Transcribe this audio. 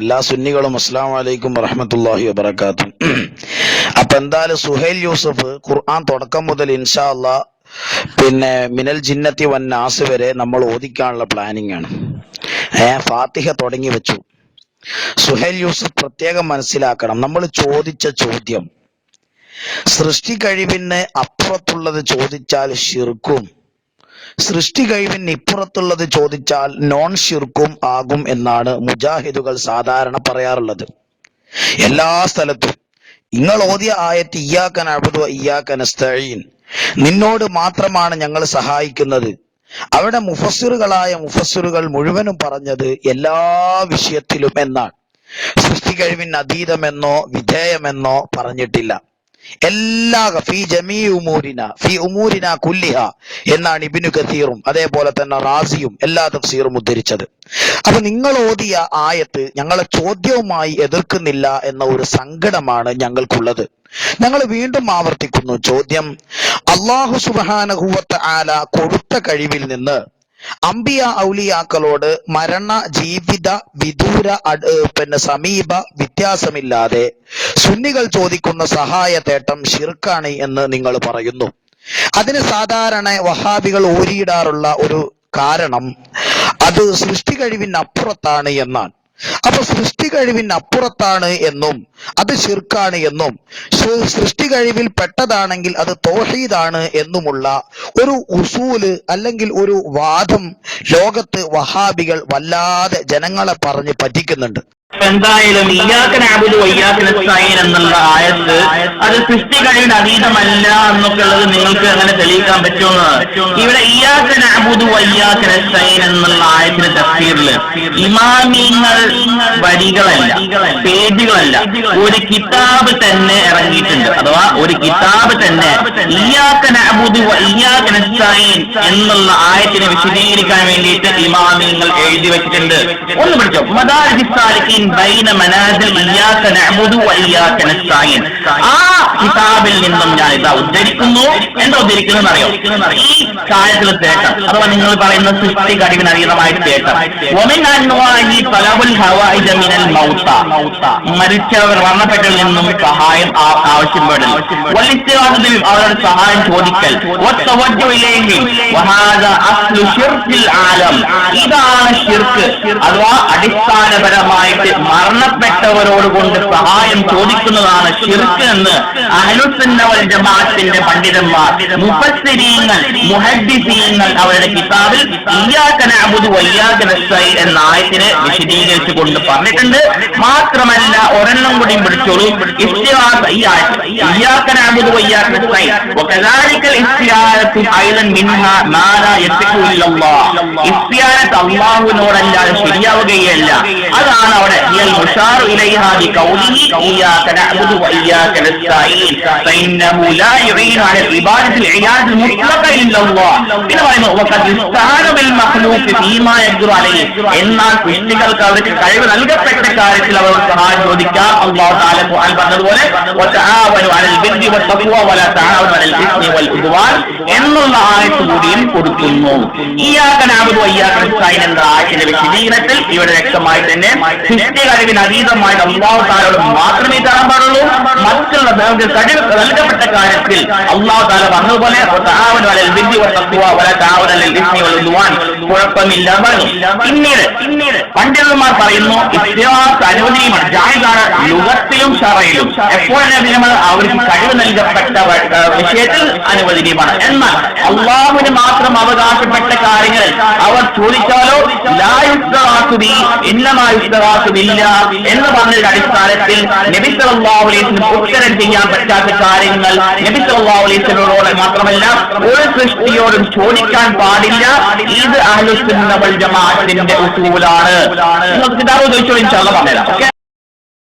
എല്ലാ സുന്നികളും അസ്സലാമു അലൈക്കും വറഹ്മത്തുള്ളാഹി വബറകാതുഹു. അപ്പൊ എന്തായാലും സുഹൈൽ യൂസഫ് ഖുർആൻ തുടക്കം മുതൽ ഇൻഷാ അല്ലാഹ് പിന്നെ മിനൽ ജിന്നത്തി വൻ നാസ് വരെ നമ്മൾ ഓദിക്കാനുള്ള പ്ലാനിങ് ആണ്. ഫാത്തിഹ തുടങ്ങി വെച്ചു. സുഹൈൽ യൂസഫ് പ്രത്യേകം മനസ്സിലാക്കണം, നമ്മൾ ചോദിച്ച ചോദ്യം സൃഷ്ടി കഴിവിന് അപ്പുറത്തുള്ളത് ചോദിച്ചാൽ ഷിർക്കും, സൃഷ്ടി കഴിവിന് ഇപ്പുറത്തുള്ളത് ചോദിച്ചാൽ നോൺ ഷിർക്കും ആകും എന്നാണ് മുജാഹിദുകൾ സാധാരണ പറയാറുള്ളത്. എല്ലാ സ്ഥലത്തും നിങ്ങൾ ഓതിയ ആയത്ത് ഇയ്യാക നഅ്ബുദു വ ഇയ്യാക നസ്തഈൻ, നിന്നോട് മാത്രമാണ് ഞങ്ങൾ സഹായിക്കുന്നത്, അവിടെ മുഫസ്സിറുകൾ മുഴുവനും പറഞ്ഞത് എല്ലാ വിഷയത്തിലും എന്നാണ്. സൃഷ്ടി കഴിവിന് അതീതമെന്നോ വിധേയമെന്നോ പറഞ്ഞിട്ടില്ല. എല്ലാ ഫീ ജമീ ഉമൂരിന ഫീ ഉമൂരിന കുല്ലിഹ എന്നാണ് ഇബ്നു കസീറും അതേപോലെ തന്നെ റാസിയും എല്ലാ തഫ്സീറും ഉദ്ധരിച്ചത്. അപ്പൊ നിങ്ങൾ ഓതിയ ആയത്ത് ഞങ്ങളെ ചോദ്യവുമായി എതിർക്കുന്നില്ല എന്ന ഒരു സങ്കടമാണ് ഞങ്ങൾക്കുള്ളത്. ഞങ്ങൾ വീണ്ടും ആവർത്തിക്കുന്നു, ചോദ്യം അല്ലാഹു സുബ്ഹാനഹു വ തആല കൊടുത്ത കഴിവിൽ നിന്ന് അംബിയ ഔലിയാക്കളോട് മരണ ജീവിത വിദൂര സമീപ വ്യത്യാസമില്ലാതെ സുന്നികൾ ചോദിക്കുന്ന സഹായ തേട്ടം ശിർക്കാണ് എന്ന് നിങ്ങൾ പറയുന്നു. അതിന് സാധാരണ വഹാബികൾ ഊരിയിടാറുള്ള ഒരു കാരണം അത് സൃഷ്ടി കഴിവിന് അപ്പുറത്താണ് എന്നാണ്. അപ്പൊ സൃഷ്ടി കഴിവിന് അപ്പുറത്താണ് എന്നും അത് ശിർക്കാണ് എന്നും സൃഷ്ടി കഴിവിൽ പെട്ടതാണെങ്കിൽ അത് തൗഹീദാണ് എന്നുമുള്ള ഒരു ഉസൂല് അല്ലെങ്കിൽ ഒരു വാദം ലോകത്ത് വഹാബികൾ വല്ലാതെ ജനങ്ങളെ പറഞ്ഞ് പറ്റിക്കുന്നുണ്ട്. എന്തായാലും ഇയ്യാക നഅ്ബുദു വ ഇയ്യാക നസ്തഈൻ എന്നുള്ള ആയത്ത് അത് സൃഷ്ടി കഴിവിന് അതീതമല്ല എന്നൊക്കെ ഉള്ളത് നിങ്ങൾക്ക് അങ്ങനെ തെളിയിക്കാൻ പറ്റുമെന്ന്. ഇവിടെ ഇയ്യാക നഅ്ബുദു വ ഇയ്യാക നസ്തഈൻ എന്നുള്ള ആയത്തിന്റെ തഫ്സീറിൽ ഇമാമിങ്ങൾ വരികളല്ല, പേജുകളല്ല, ഒരു കിതാബ് തന്നെ ഇറങ്ങിയിട്ടുണ്ട്. അഥവാ ഒരു കിതാബ് തന്നെ ഇയ്യാക നഅ്ബുദു വ ഇയ്യാക നസ്തഈൻ എന്നുള്ള ആയത്തിനെ വിശദീകരിക്കാൻ വേണ്ടിയിട്ട് ഇമാമിങ്ങൾ എഴുതി വെച്ചിട്ടുണ്ട്. ഒന്ന് പഠിച്ചോ, മദാരിജുസ് സാലിഖീൻ ബൈന മനാസിൽ ഇയ്യാക നഅ്ബുദു വ ഇയ്യാക നസ്തഈൻ. ആ കിതാബിൽ നിന്നും ഞാൻ ഇതാ ഉദ്ധരിക്കുന്നു. എന്താ ഉദ്ധരിക്കുന്നത് അറിയോ? ഈ കാര്യത്തിലെ തേട്ടം അഥവാ നിങ്ങൾ പറയുന്ന സൃഷ്ടി കഴിവിന് അതീതമായ തേട്ടം, മരിച്ചവർ മരണപ്പെട്ടതിൽ നിന്നും സഹായം ആവശ്യപ്പെടൽ, അവരുടെ സഹായം ചോദിക്കൽ, ഇതാണ് ശിർക്ക്. അഥവാ അടിസ്ഥാനപരമായിട്ട് മരണപ്പെട്ടവരോട് കൊണ്ട് സഹായം ചോദിക്കുന്നതാണ് ശിർക്ക് എന്ന് അഹ്ലുസുന്ന വൽ ജമാഅത്തിന്റെ പണ്ഡിതന്മാർ, മുഫസ്സിരീങ്ങൾ, മുഹദ്ദിസീങ്ങൾ അവരുടെ കിതാബിൽ ഇയ്യാക നഅ്ബുദു വ ഇയ്യാക നസ്തഈൻ എന്ന ആയത്തിനെ വിശദീകരിച്ചു കൊണ്ട് പറഞ്ഞിട്ടുണ്ട്. മാത്രമല്ല ഒരെണ്ണം കൂടി പിടിച്ചോളൂ, ഈ ആയത്ത് ഇയ്യാക നഅ്ബുദു വ ഇയ്യാക നസ്തഈൻ വകദാലികൽ ഇസ്തിആനതു അയ്ളൻ മിൻഹാ മാ ലാ യസ്ഖു ഇല്ലല്ലാഹ്. ഇസ്തിആനത്ത് അല്ലാഹുവിനോടല്ലാതെ ശരിയാവുകയല്ല. അതാണ് അവിടെ മുശാറു ഇലൈഹാ ബിഖൗലിഹി ഇയ്യാക നഅ്ബുദു വ ഇയ്യാക നസ്തഈൻ ഫഇന്നഹു ലാ യുഈനു അലാ ഇബാദത്തിൽ ഇയാദ് മുത്ലഖ ഇല്ലല്ലാഹ്. പിന്നെ പറയുന്നു വഖദ് ഇസ്തഹാന ബിൽ മഖ്ലൂഖി ഫീമാ യഖ്ദിറു അലൈഹി. എന്നാൽ സൃഷ്ടികൾക്ക് അവർക്ക് കഴിവ് നൽകപ്പെട്ട കാര്യത്തിൽ അവർ സഹായം ചോദിക്കാം. അല്ലാഹു തആല ഖുർആൻ പറഞ്ഞതുപോലെ വതആവനു അലൽ ബിർരി വത്തഖ്വ വലാ തആവനു അലൽ ഇസ്മി വൽ ഉദ്വാൻ എന്നുള്ള ആയത്ത് കൂടിയും കൊടുക്കുന്നു. ഇയ്യാക നഅ്ബുദു വ ഇയ്യാക നസ്തഈൻ എന്ന ആയത്തിന്റെ വിശദീകരണത്തിൽ ഇവിടെ വ്യക്തമായി തന്നെ സൃഷ്ടി കഴിവിന് അതീതമായിട്ട് അല്ലാഹു തആലയോട് മാത്രമേ തരാൻ പാടുള്ളൂ. മറ്റുള്ള കഴിവ് നൽകപ്പെട്ട കാര്യത്തിൽ അല്ലാഹു തആല പറഞ്ഞതുപോലെ വതആവനു അലൽ ബിർരി വത്തഖ്വ വലാ തആവനു അലൽ ഇസ്മി വൽ ഉദ്വാൻ കുഴപ്പമില്ല പറഞ്ഞു. പിന്നീട് പണ്ഡിതന്മാർ പറയുന്നു ഇസ്തിആത്ത് അനുവദനീയമാണ്, ജായിസാണ് ലുഗത്തിലും ശറയിലും. എപ്പോഴും അവർക്ക് കഴിവ് നൽകപ്പെട്ട വിഷയത്തിൽ അനുവദനീയമാണ്. എന്നാൽ അല്ലാഹുവിന് മാത്രം അവകാശപ്പെട്ട കാര്യങ്ങൾ അവർ ചോദിച്ചാലോ ലാ യുസ്തഗാസു ബി ഇന്നമാ യുസ്തഗാസു ബില്ലാഹ് എന്ന് പറഞ്ഞതിന്റെ അടിസ്ഥാനത്തിൽ നബി സല്ലല്ലാഹു അലൈഹി വസല്ലം ഉത്തരം ചെയ്യാൻ പറ്റാത്ത കാര്യങ്ങൾ നബി സല്ലല്ലാഹു അലൈഹി വസല്ലമയോട് മാത്രമല്ല ഒരു സൃഷ്ടിയോടും ചോദിക്കാൻ പാടില്ല. ഇത് അഹ്ലുസുന്ന വൽ ജമാഅത്തിന്റെ ഉസൂലാണ്. നിങ്ങൾക്ക് കിതാബ് ചോദിച്ചോ ഇൻഷാ അല്ലാഹ് പറഞ്ഞുതരാം. ഓക്കേ.